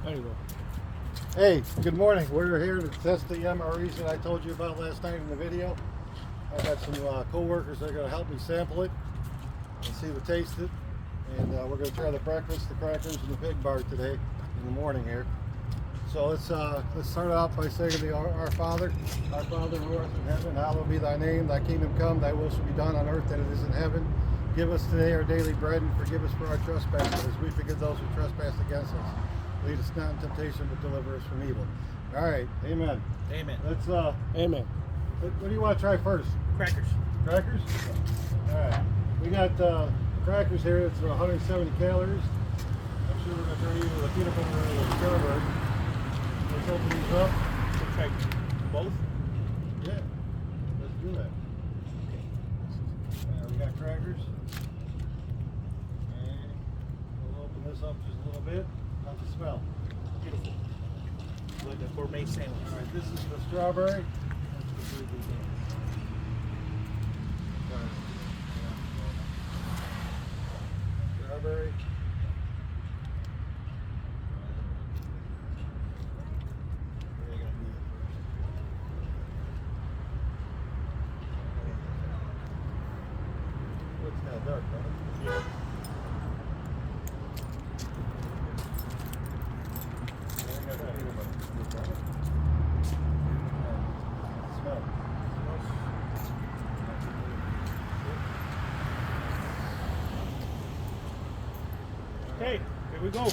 There you go. Hey, good morning. We're here to test the MREs that I told you about last night in the video. I've got some co-workers that are going to help me sample it and see the taste it. And we're going to try the breakfast, the crackers, and the pig bar today in the morning here. So let's start off by saying to our Father who art in heaven, hallowed be thy name. Thy kingdom come, thy will shall be done on earth as it is in heaven. Give us today our daily bread, and forgive us for our trespasses, as we forgive those who trespass against us. Lead us not in temptation, but deliver us from evil. All right, amen. Amen. Let's. Amen. What do you want to try first? Crackers. Crackers. All right. We got crackers here. It's 170 calories. I'm sure we're gonna try either the peanut butter or the strawberry. Let's open these up. We'll try both. Yeah. Let's do that. We got crackers. And we'll open this up just a little bit. How's it smell? Beautiful. Like a gourmet sandwich. All right, this is the strawberry. Strawberry. Looks kind of dark, huh? Yeah. Okay, here we go.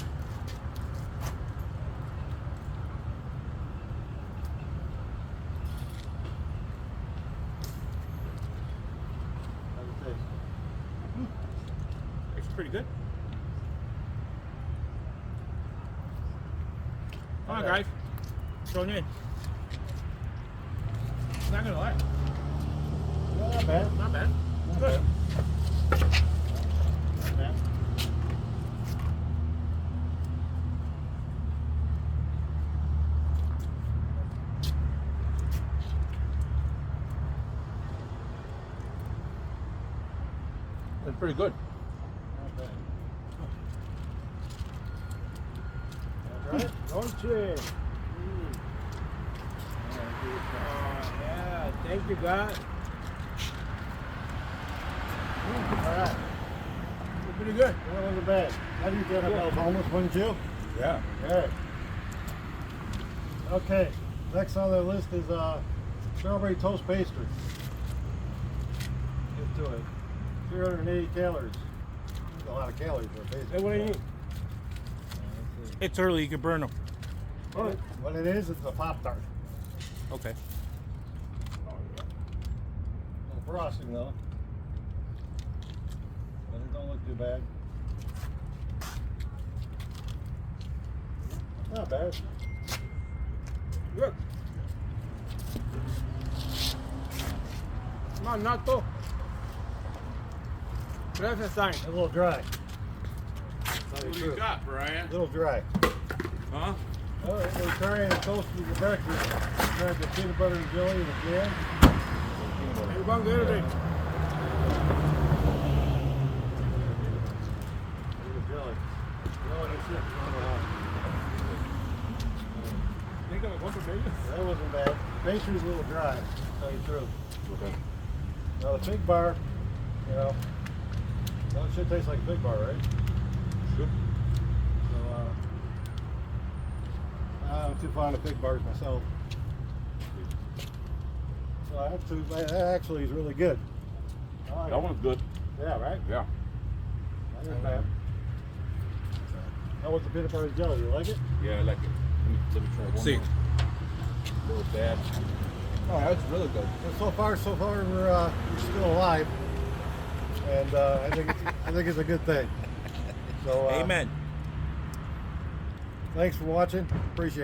It's pretty good. Come on, guys. Throw it in. Not gonna lie. No, not bad. Not bad. Not Good. bad. Not bad. It's pretty good. Not bad. All right. Don't you? Yeah. Thank you, God. All right. It's pretty good. That wasn't bad. How do you get about homeless, wouldn't you? Yeah. All right. Okay. Next on the list is strawberry toast pastry. Get to it. 380 calories. That's a lot of calories for a pastry. Hey, what do you need? It's early. You can burn them. What it is, it's a Pop-Tart. Okay. No frosting though. But it don't look too bad. Not bad. Good. Come on, not though. Gracias, sign. A little dry. What do you got, Brian? A little dry. Huh? All right, we're trying to toast with the breakfast. Tried the peanut butter and jelly and the jam. Hey, one good thing. Jelly. No, that's it. Think of it, one for me. That wasn't bad. Pastry's a little dry, to tell you the truth. Okay. Now the pig bar, you know, well, it should taste like a pig bar, right? Good. So, I'm too fond of pig bars myself. So I have to, that actually is really good. I like That it. one's good. Yeah, right? Yeah. Not as bad. How was the peanut butter and jelly? You like it? Yeah, I like it. Let me try one See. more. A little bad. Oh, that's really good. Well, so far we're still alive, and I think it's a good thing. So Amen. Thanks for watching. Appreciate it.